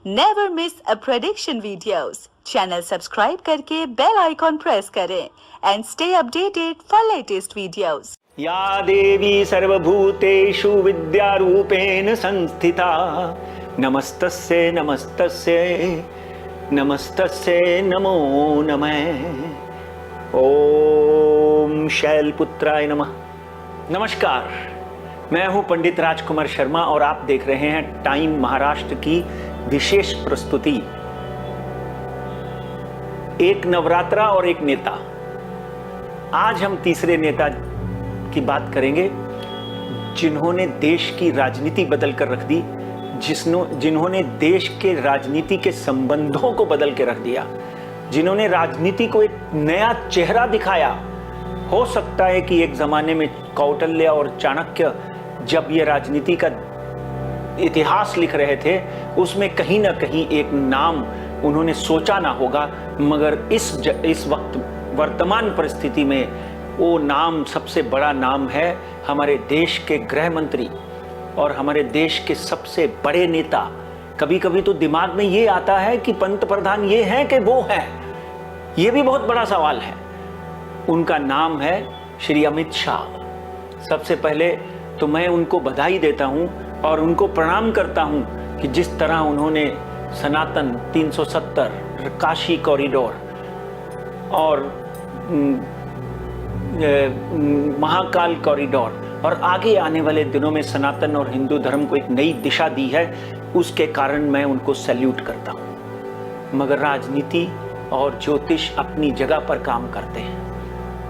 Never miss अ prediction videos. Channel subscribe करके bell icon press करें and stay updated for latest videos. या देवी सर्वभूतेषु विद्यारूपेण संस्थिता नमस्तस्यै नमस्तस्यै नमस्तस्यै नमो नमः। ओम शैलपुत्राय नमः। नमस्कार, मैं हूं पंडित राजकुमार शर्मा और आप देख रहे हैं टाइम महाराष्ट्र की विशेष प्रस्तुति, एक नवरात्रा और एक नेता। आज हम तीसरे नेता की बात करेंगे जिन्होंने देश की राजनीति बदल कर रख दी, जिन्होंने देश के राजनीति के संबंधों को बदल के रख दिया, जिन्होंने राजनीति को एक नया चेहरा दिखाया। हो सकता है कि एक जमाने में कौटिल्य और चाणक्य जब ये राजनीति का इतिहास लिख रहे थे उसमें कहीं ना कहीं एक नाम उन्होंने सोचा ना होगा, मगर इस वक्त वर्तमान परिस्थिति में वो नाम सबसे बड़ा नाम है हमारे देश के गृह मंत्री और हमारे देश के सबसे बड़े नेता। कभी कभी तो दिमाग में ये आता है कि पंत प्रधान ये हैं कि वो हैं, ये भी बहुत बड़ा सवाल है। उनका नाम है श्री अमित शाह। सबसे पहले तो मैं उनको बधाई देता हूं और उनको प्रणाम करता हूं कि जिस तरह उन्होंने सनातन 370 काशी कॉरिडोर और महाकाल कॉरिडोर और आगे आने वाले दिनों में सनातन और हिंदू धर्म को एक नई दिशा दी है, उसके कारण मैं उनको सैल्यूट करता हूं। मगर राजनीति और ज्योतिष अपनी जगह पर काम करते हैं।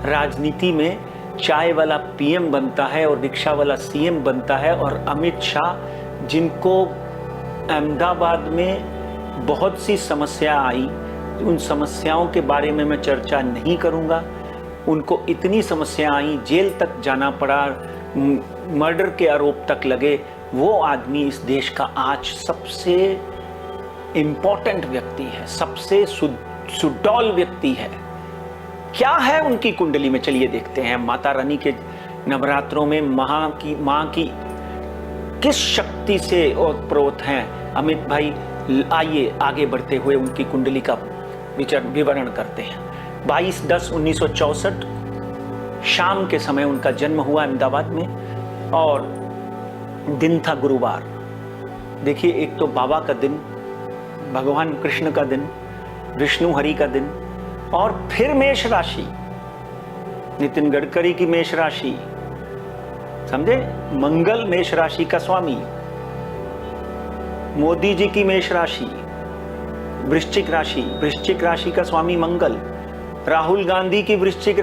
राजनीति में चाय वाला पीएम बनता है और रिक्शा वाला सीएम बनता है, और अमित शाह जिनको अहमदाबाद में बहुत सी समस्या आई, उन समस्याओं के बारे में मैं चर्चा नहीं करूंगा। उनको इतनी समस्या आई, जेल तक जाना पड़ा, मर्डर के आरोप तक लगे। वो आदमी इस देश का आज सबसे इंपॉर्टेंट व्यक्ति है, सबसे सुडौल व्यक्ति है। क्या है उनकी कुंडली में, चलिए देखते हैं। माता रानी के नवरात्रों में माँ की किस शक्ति से ओतप्रोत हैं अमित भाई, आइए आगे बढ़ते हुए उनकी कुंडली का विवरण करते हैं। 22/10/1964 शाम के समय उनका जन्म हुआ अहमदाबाद में, और दिन था गुरुवार। देखिए, एक तो बाबा का दिन, भगवान कृष्ण का दिन, विष्णु हरि का दिन, और फिर मेष राशि, नितिन गडकरी की मेष राशि, समझे, मंगल मेष राशि का स्वामी, मोदी जी की मेष राशि, वृश्चिक राशि का स्वामी मंगल, राहुल गांधी की वृश्चिक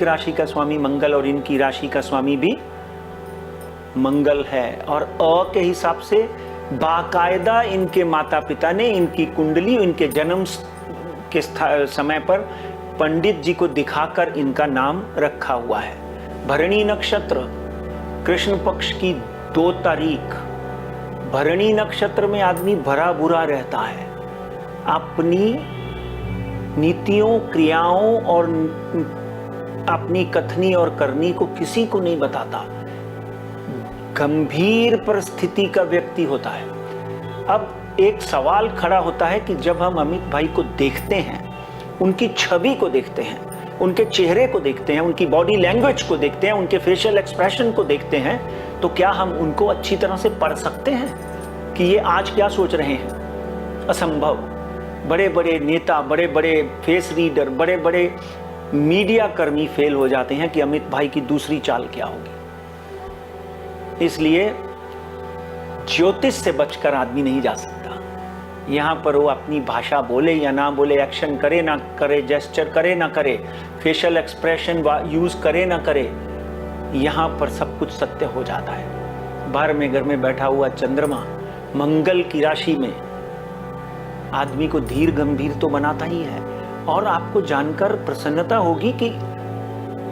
राशि का स्वामी मंगल, और इनकी राशि का स्वामी भी मंगल है। और अ के हिसाब से बाकायदा इनके माता पिता ने इनकी कुंडली इनके जन्म के समय पर पंडित जी को दिखाकर इनका नाम रखा हुआ है। भरणी नक्षत्र, कृष्ण पक्ष की 2 तारीख। भरणी नक्षत्र में आदमी भरा बुरा रहता है, अपनी नीतियों, क्रियाओं और अपनी कथनी और करनी को किसी को नहीं बताता, गंभीर परिस्थिति का व्यक्ति होता है। अब एक सवाल खड़ा होता है कि जब हम अमित भाई को देखते हैं, उनकी छवि को देखते हैं, उनके चेहरे को देखते हैं, उनकी बॉडी लैंग्वेज को देखते हैं, उनके फेशियल एक्सप्रेशन को देखते हैं, तो क्या हम उनको अच्छी तरह से पढ़ सकते हैं कि ये आज क्या सोच रहे हैं? असंभव। बड़े बड़े नेता, बड़े बड़े फेस रीडर, बड़े बड़े मीडिया कर्मी फेल हो जाते हैं कि अमित भाई की दूसरी चाल क्या होगी। इसलिए ज्योतिष से बचकर आदमी नहीं जा सकता। यहां पर वो अपनी भाषा बोले या ना बोले, एक्शन करे ना करे, जेस्चर करे ना करे, फेशियल एक्सप्रेशन यूज करे ना करे, यहां पर सब कुछ सत्य हो जाता है। बाहर में घर में बैठा हुआ चंद्रमा मंगल की राशि में आदमी को धीर गंभीर तो बनाता ही है। और आपको जानकर प्रसन्नता होगी कि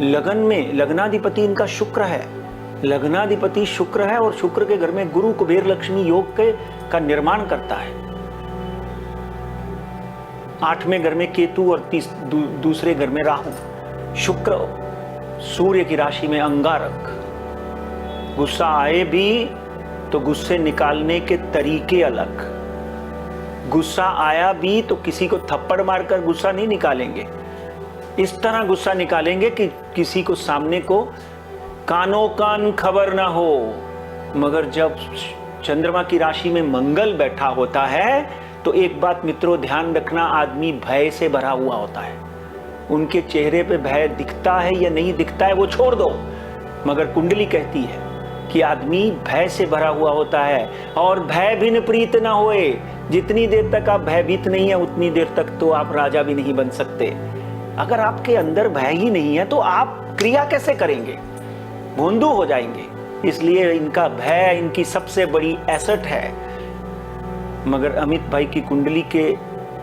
लगन में लग्नाधिपति इनका शुक्र है, लग्नाधिपति शुक्र है, और शुक्र के घर में गुरु कुबेर लक्ष्मी योग का निर्माण करता है। 8वें घर में केतु और दूसरे घर में राहु। शुक्र सूर्य की राशि में अंगारक। गुस्सा आए भी तो गुस्से निकालने के तरीके अलग। गुस्सा आया भी तो किसी को थप्पड़ मारकर गुस्सा नहीं निकालेंगे, इस तरह गुस्सा निकालेंगे कि किसी को सामने को कानों कान खबर ना हो। मगर जब चंद्रमा की राशि में मंगल बैठा होता है तो एक बात मित्रों ध्यान रखना, आदमी भय से भरा हुआ होता है। उनके चेहरे पे भय दिखता है या नहीं दिखता है वो छोड़ दो, मगर कुंडली कहती है कि आदमी भय से भरा हुआ होता है। और भय भिन्न प्रीत ना होए, जितनी देर तक आप भयभीत नहीं है उतनी देर तक तो आप राजा भी नहीं बन सकते। अगर आपके अंदर भय ही नहीं है तो आप क्रिया कैसे करेंगे, भोंदू हो जाएंगे। इसलिए इनका भय इनकी सबसे बड़ी एसेट है। मगर अमित भाई की कुंडली के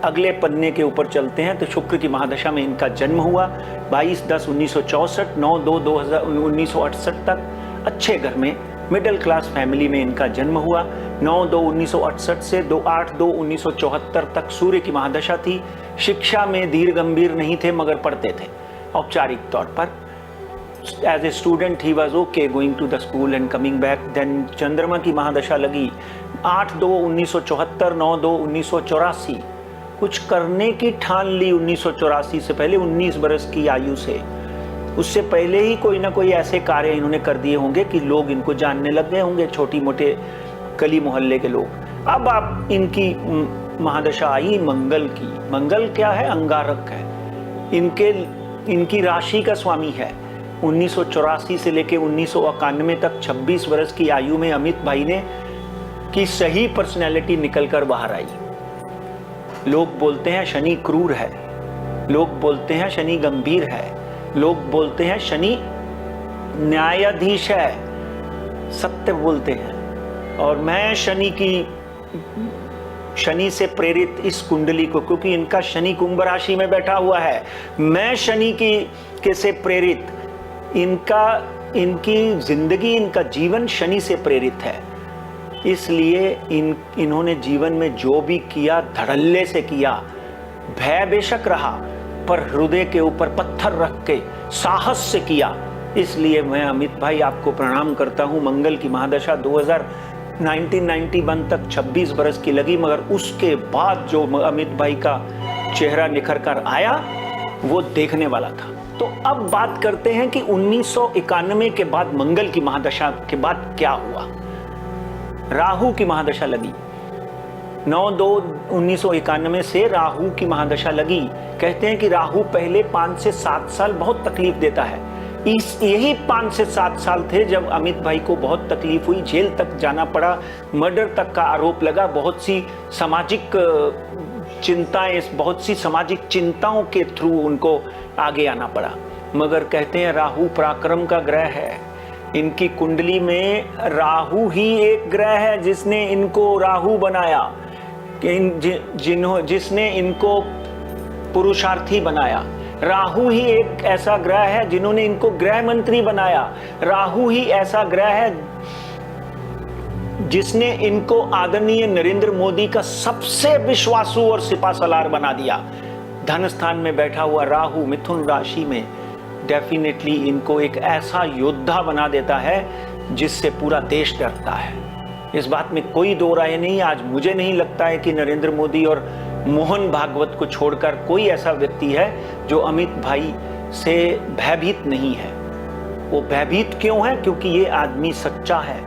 अगले पन्ने के ऊपर चलते हैं तो शुक्र की महादशा में इनका जन्म हुआ 22/10/1964, 9/2/1968 तक अच्छे घर में मिडिल क्लास फैमिली में इनका जन्म हुआ। 9/2/1968 से 8/2/1974 तक सूर्य की महादशा थी। शिक्षा में धीर गंभीर नहीं थे मगर पढ़ते थे औपचारिक तौर पर। As a student he was okay going to the school and coming back. Then चंद्रमा की महादशा लगी 8/2/1974, 9/2/1984। कुछ करने की ठान ली 1984 से पहले 19 बरस की आयु से। उससे पहले ही कोई ना कोई ऐसे कार्य इन्होंने कर दिए होंगे कि लोग इनको जानने लग गए होंगे, छोटी मोटे गली मोहल्ले के लोग। अब आप इनकी महादशा आई मंगल की। मंगल क्या है? अंगारक है। इनकी राशि का स्वामी है। 1984 से लेके 1991 तक 26 वर्ष की आयु में अमित भाई ने की सही पर्सनैलिटी निकलकर बाहर आई। लोग बोलते हैं शनि क्रूर है, लोग बोलते हैं शनि गंभीर है, लोग बोलते हैं शनि न्यायाधीश है, सत्य बोलते हैं। और मैं शनि से प्रेरित इस कुंडली को, क्योंकि इनका शनि कुंभ राशि में बैठा हुआ है, मैं शनि के से प्रेरित इनकी जिंदगी, इनका जीवन शनि से प्रेरित है। इसलिए इन्होंने जीवन में जो भी किया धड़ल्ले से किया। भय बेशक रहा पर हृदय के ऊपर पत्थर रख के साहस से किया। इसलिए मैं अमित भाई आपको प्रणाम करता हूं। मंगल की महादशा 1991 तक 26 बरस की लगी, मगर उसके बाद जो अमित भाई का चेहरा निखर कर आया वो देखने वाला था। तो अब बात करते हैं कि 1991 के बाद, मंगल की महादशा के बाद क्या हुआ। राहु की महादशा लगी 9/2/1991 से राहु की महादशा लगी। कहते हैं कि राहु पहले 5 से 7 साल बहुत तकलीफ देता है। यही 5 से 7 साल थे जब अमित भाई को बहुत तकलीफ हुई, जेल तक जाना पड़ा, मर्डर तक का आरोप लगा, बहुत सी सामाजिक चिंताओं के थ्रू उनको आगे आना पड़ा। मगर कहते हैं राहु पराक्रम का ग्रह है। इनकी कुंडली में राहु ही एक ग्रह है जिसने इनको राहु बनाया, जिसने इनको पुरुषार्थी बनाया। राहु ही एक ऐसा ग्रह है जिन्होंने इनको गृह मंत्री बनाया। राहु ही ऐसा ग्रह है जिसने इनको आदरणीय नरेंद्र मोदी का सबसे विश्वासु और सिपासलार बना दिया। धन स्थान में बैठा हुआ राहु मिथुन राशि में डेफिनेटली इनको एक ऐसा योद्धा बना देता है जिससे पूरा देश डरता है। इस बात में कोई दो राय नहीं। आज मुझे नहीं लगता है कि नरेंद्र मोदी और मोहन भागवत को छोड़कर कोई ऐसा व्यक्ति है जो अमित भाई से भयभीत नहीं है। वो भयभीत क्यों है? क्योंकि ये आदमी सच्चा है,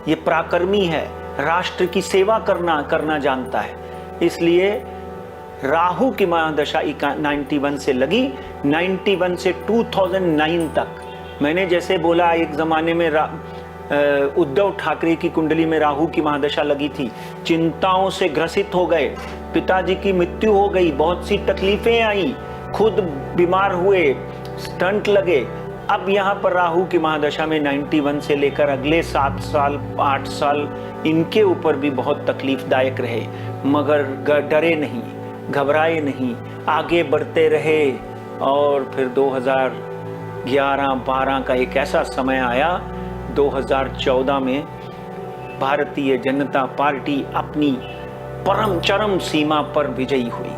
ये पराक्रमी है, राष्ट्र की सेवा करना जानता है। इसलिए राहु की महादशा 91 से लगी, 91 से 2009 तक। मैंने जैसे बोला एक जमाने में उद्धव ठाकरे की कुंडली में राहु की महादशा लगी थी, चिंताओं से ग्रसित हो गए, पिताजी की मृत्यु हो गई, बहुत सी तकलीफें आई, खुद बीमार हुए, स्टंट लगे। अब यहाँ पर राहु की महादशा में 91 से लेकर अगले 7 साल 8 साल इनके ऊपर भी बहुत तकलीफदायक रहे, मगर डरे नहीं, घबराए नहीं, आगे बढ़ते रहे। और फिर 2011-12 का एक ऐसा समय आया, 2014 में भारतीय जनता पार्टी अपनी परम चरम सीमा पर विजयी हुई।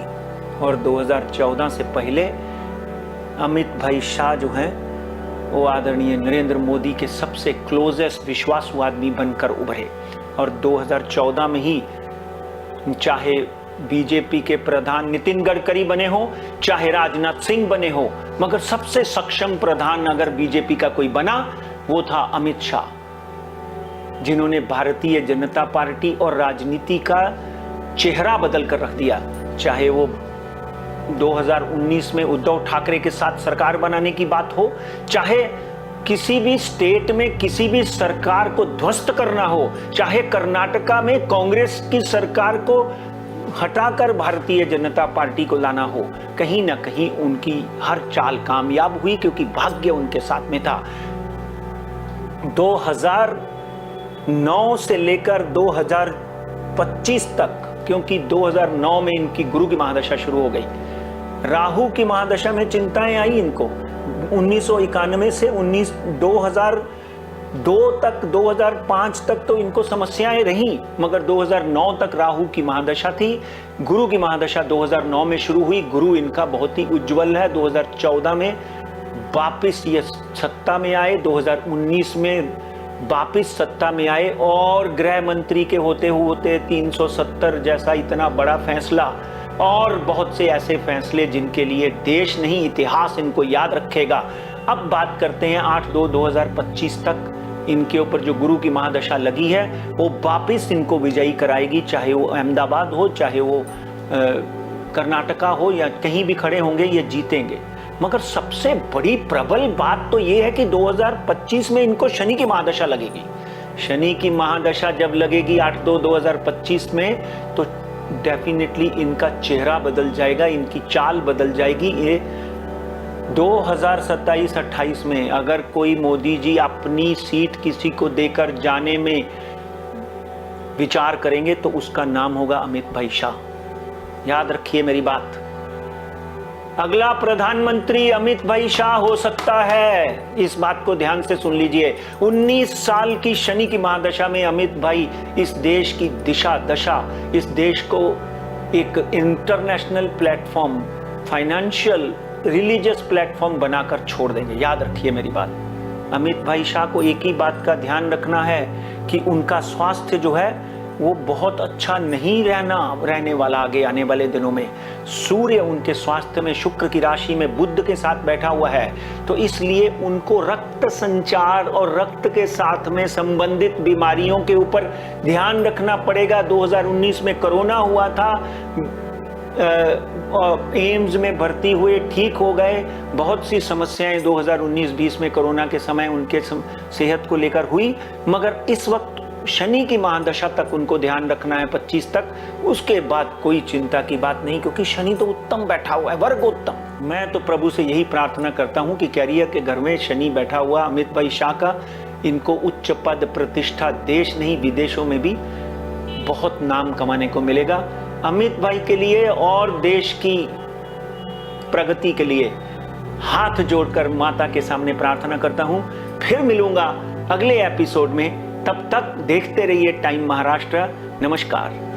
और 2014 से पहले अमित भाई शाह जो हैं वो आदरणीय नरेंद्र मोदी के सबसे क्लोजेस्ट विश्वासु आदमी बनकर उभरे। और 2014 में ही चाहे बीजेपी के प्रधान नितिन गडकरी बने हो, चाहे राजनाथ सिंह बने हो, मगर सबसे सक्षम प्रधान अगर बीजेपी का कोई बना वो था अमित शाह, जिन्होंने भारतीय जनता पार्टी और राजनीति का चेहरा बदल कर रख दिया। चाहे वो 2019 में उद्धव ठाकरे के साथ सरकार बनाने की बात हो, चाहे किसी भी स्टेट में किसी भी सरकार को ध्वस्त करना हो, चाहे कर्नाटका में कांग्रेस की सरकार को हटाकर भारतीय जनता पार्टी को लाना हो, कहीं ना कहीं उनकी हर चाल कामयाब हुई, क्योंकि भाग्य उनके साथ में था। 2009 से लेकर 2025 तक, क्योंकि 2009 में इनकी गुरु की महादशा शुरू हो गई, राहु की महादशा में चिंताएं आई इनको। 1991 से 2002 तक, 2005 तक तो इनको समस्याएं रही, मगर 2009 तक राहु की महादशा थी। गुरु की महादशा 2009 में शुरू हुई। गुरु इनका बहुत ही उज्जवल है। 2014 में वापिस ये सत्ता में आए, 2019 में वापिस सत्ता में आए, और गृह मंत्री के होते होते 370 जैसा इतना बड़ा फैसला और बहुत से ऐसे फैसले जिनके लिए देश नहीं इतिहास इनको याद रखेगा। अब बात करते हैं 8/2/2025 तक इनके ऊपर जो गुरु की महादशा लगी है वो वापिस इनको विजयी कराएगी, चाहे वो अहमदाबाद हो, चाहे वो कर्नाटका हो, या कहीं भी खड़े होंगे ये जीतेंगे। मगर सबसे बड़ी प्रबल बात तो ये है कि 2025 में इनको शनि की महादशा लगेगी। शनि की महादशा जब लगेगी 8/2/2025 में, तो डेफिनेटली इनका चेहरा बदल जाएगा, इनकी चाल बदल जाएगी। ये 2027-28 में अगर कोई मोदी जी अपनी सीट किसी को देकर जाने में विचार करेंगे तो उसका नाम होगा अमित भाई शाह। याद रखिए मेरी बात, अगला प्रधानमंत्री अमित भाई शाह हो सकता है। इस बात को ध्यान से सुन लीजिए। 19 साल की शनि की महादशा में अमित भाई इस देश की दिशा दशा, इस देश को एक international platform, financial, religious platform बनाकर छोड़ देंगे। याद रखिए मेरी बात। अमित भाई शाह को एक ही बात का ध्यान रखना है कि उनका स्वास्थ्य जो है वो बहुत अच्छा नहीं रहने वाला आगे आने वाले दिनों में। सूर्य उनके स्वास्थ्य में शुक्र की राशि में बुध के साथ बैठा हुआ है, तो इसलिए उनको रक्त संचार और रक्त के साथ में संबंधित बीमारियों के ऊपर ध्यान रखना पड़ेगा। 2019 में कोरोना हुआ था, एम्स में भर्ती हुए, ठीक हो गए। बहुत सी समस्याएं 2019-20 में कोरोना के समय उनके सेहत को लेकर हुई, मगर इस वक्त शनि की महादशा तक उनको ध्यान रखना है, 25 तक। उसके बाद कोई चिंता की बात नहीं, क्योंकि शनि तो उत्तम बैठा हुआ है, वर्गोत्तम। मैं तो प्रभु से यही प्रार्थना करता हूं कि कैरियर के घर में शनि बैठा हुआ अमित भाई शाह का, इनको उच्च पद प्रतिष्ठा देश नहीं विदेशों में भी बहुत नाम कमाने को मिलेगा। अमित भाई के लिए और देश की प्रगति के लिए हाथ जोड़कर माता के सामने प्रार्थना करता हूं। फिर मिलूंगा अगले एपिसोड में, तब तक देखते रहिए टाइम महाराष्ट्र। नमस्कार।